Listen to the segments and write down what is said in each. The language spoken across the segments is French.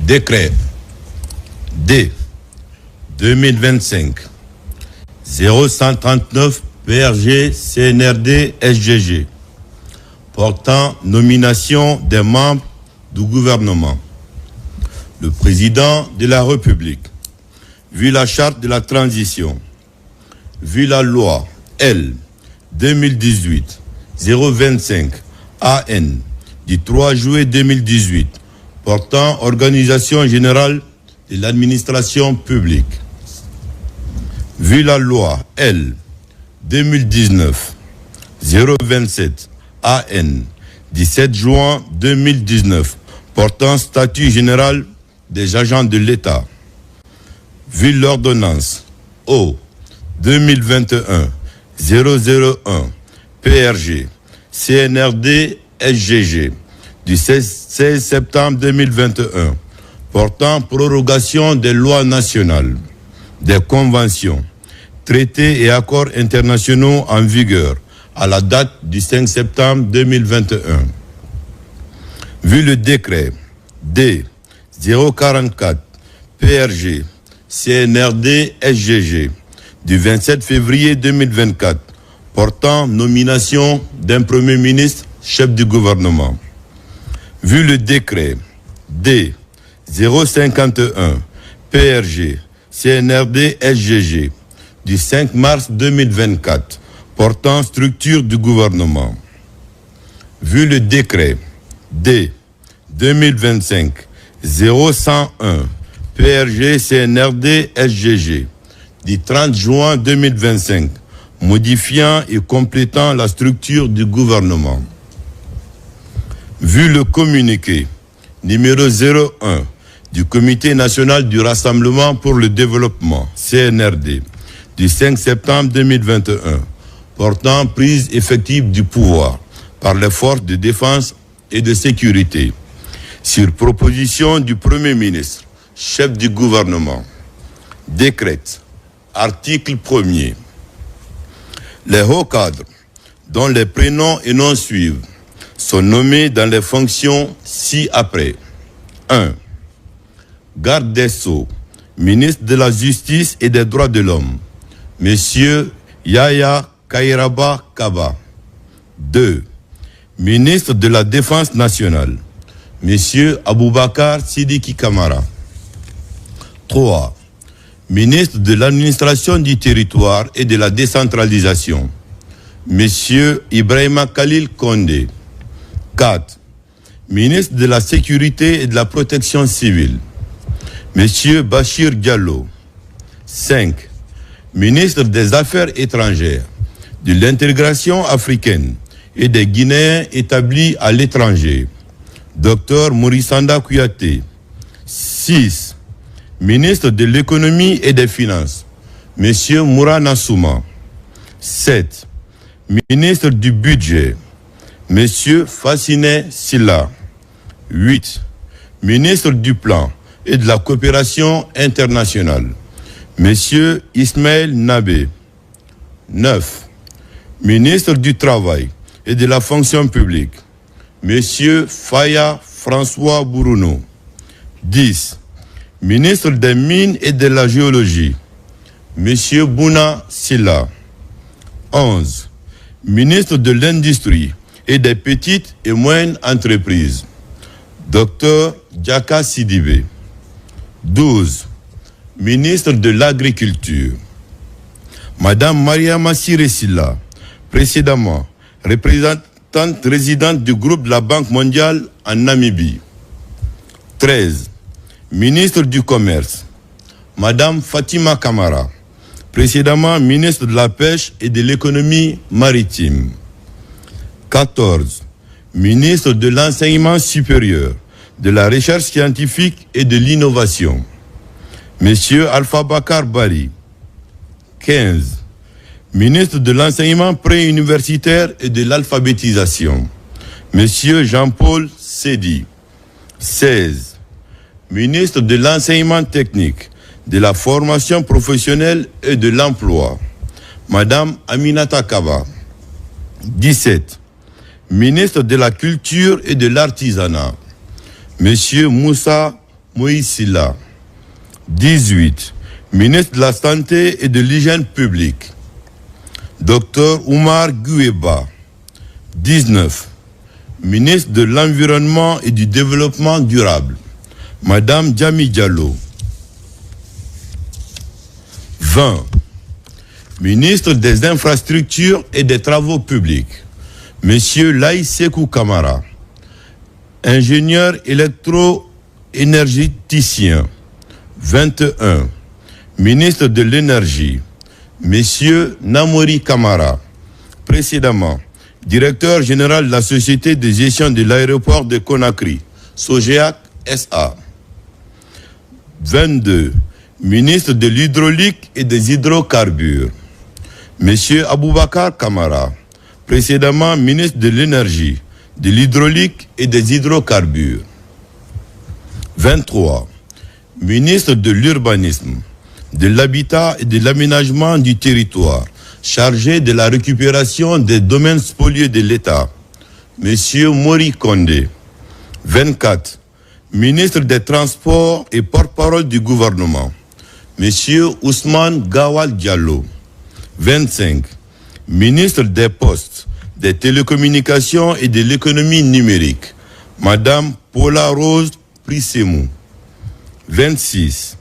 Décret D 2025 0139 PRG CNRD SGG portant nomination des membres du gouvernement. Le président de la République, vu la charte de la transition, vu la loi L 2018-025 AN du 3 juillet 2018 portant organisation générale de l'administration publique, vu la loi L 2019-027 AN du 7 juin 2019 portant statut général des agents de l'État, vu l'ordonnance O 2021-001 PRG CNRD SGG du 16 septembre 2021 portant prorogation des lois nationales, des conventions, traités et accords internationaux en vigueur à la date du 5 septembre 2021. Vu le décret D 044 PRG CNRD SGG du 27 février 2024 portant nomination d'un Premier ministre chef du gouvernement. Vu le décret D 051 PRG CNRD SGG du 5 mars 2024 portant structure du gouvernement. Vu le décret D 2025 0101 PRG CNRD SGG du 30 juin 2025 modifiant et complétant la structure du gouvernement. Vu le communiqué numéro 01 du Comité national du Rassemblement pour le développement, CNRD, du 5 septembre 2021, portant prise effective du pouvoir par les forces de défense et de sécurité, sur proposition du Premier ministre, chef du gouvernement, décrète, article 1er, les hauts cadres, dont les prénoms et noms suivent, sont nommés dans les fonctions ci-après. 1. Garde des Sceaux, ministre de la Justice et des Droits de l'Homme, Monsieur Yaya Kairaba Kaba. 2. Ministre de la Défense nationale, Monsieur Aboubakar Sidiki Kamara. 3. Ministre de l'Administration du Territoire et de la Décentralisation, Monsieur Ibrahima Khalil Condé. 4. Ministre de la Sécurité et de la Protection civile, Monsieur Bachir Diallo. 5. Ministre des Affaires étrangères, de l'intégration africaine et des Guinéens établis à l'étranger, Dr Mourissanda Kouyaté. 6. Ministre de l'économie et des finances, Monsieur Mourana Souma. 7. Ministre du budget, Monsieur Fassine Silla. 8. Ministre du plan et de la coopération internationale, Monsieur Ismaël Nabé. 9. Ministre du travail et de la fonction publique, Monsieur Faya François Bourounou. 10. Ministre des Mines et de la Géologie, Monsieur Bouna Silla. 11. Ministre de l'Industrie et des Petites et Moyennes Entreprises, Dr Djaka Sidibé. 12. Ministre de l'Agriculture, Madame Mariama Siré Silla, précédemment représentante résidente du groupe de la Banque mondiale en Namibie. 13. Ministre du Commerce, Madame Fatima Kamara, précédemment ministre de la Pêche et de l'Économie maritime. 14. Ministre de l'Enseignement supérieur, de la Recherche scientifique et de l'Innovation, Monsieur Alpha Bakar Bari. 15. Ministre de l'Enseignement préuniversitaire et de l'Alphabétisation, Monsieur Jean-Paul Sedi. 16. Ministre de l'Enseignement technique, de la formation professionnelle et de l'emploi, Madame Aminata Kaba. 17. Ministre de la Culture et de l'Artisanat, Monsieur Moussa Moïsila. 18. Ministre de la Santé et de l'Hygiène publique, Dr Oumar Gueba. 19. Ministre de l'Environnement et du Développement durable, Madame Djami Diallo. 20. Ministre des Infrastructures et des Travaux publics, Monsieur Laï Sekou Kamara. Ingénieur électro-énergéticien. 21. Ministre de l'Énergie, Monsieur Namori Kamara. Précédemment, directeur général de la Société de gestion de l'aéroport de Conakry, Sogeac SA. 22. Ministre de l'Hydraulique et des Hydrocarbures, Monsieur Aboubakar Kamara. Précédemment, ministre de l'Énergie, de l'Hydraulique et des Hydrocarbures. 23. Ministre de l'Urbanisme, de l'Habitat et de l'Aménagement du territoire, chargé de la récupération des domaines spoliés de l'État, Monsieur Mori Kondé. 24. Ministre des Transports et porte-parole du gouvernement, Monsieur Ousmane Gawal Diallo. 25. Ministre des Postes, des Télécommunications et de l'Économie numérique, Madame Paula Rose Prissemou. 26.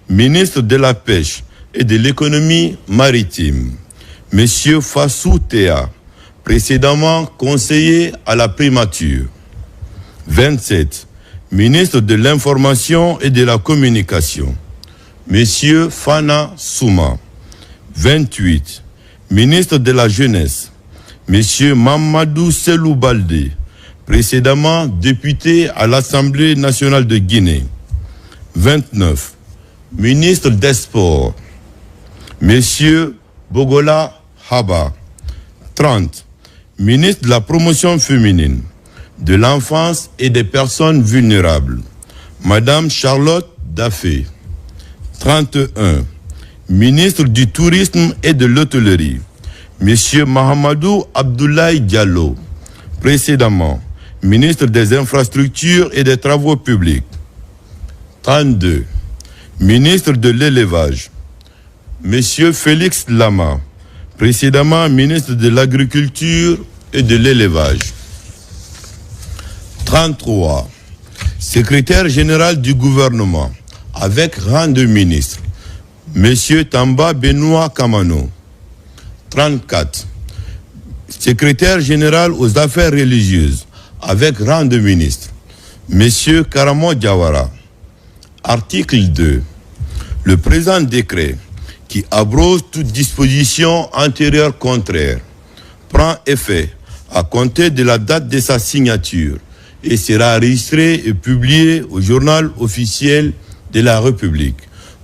Ministre de la Pêche et de l'Économie maritime, Monsieur Fassou Théa, précédemment conseiller à la primature. 27. Ministre de l'Information et de la Communication, Monsieur Fana Souma. 28. Ministre de la Jeunesse, Monsieur Mamadou Selou Baldé, précédemment député à l'Assemblée nationale de Guinée. 29. Ministre des Sports, Monsieur Bogola Haba. 30. Ministre de la Promotion féminine, de l'enfance et des personnes vulnérables, Madame Charlotte Daffé. 31. Ministre du Tourisme et de l'Hôtellerie, Monsieur Mahamadou Abdoulaye Diallo. Précédemment, ministre des Infrastructures et des Travaux publics. 32. Ministre de l'Élevage, Monsieur Félix Lama. Précédemment, ministre de l'Agriculture et de l'Élevage. 33. Secrétaire général du gouvernement, avec rang de ministre, Monsieur Tamba Benoît Kamano. 34. Secrétaire général aux affaires religieuses, avec rang de ministre, Monsieur Karamo Diawara. Article 2. Le présent décret, qui abroge toute disposition antérieure contraire, prend effet à compter de la date de sa signature et sera enregistré et publié au journal officiel de la République.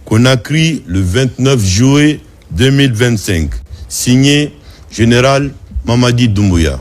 Conakry, le 29 juillet 2025. Signé Général Mamadi Doumbouya.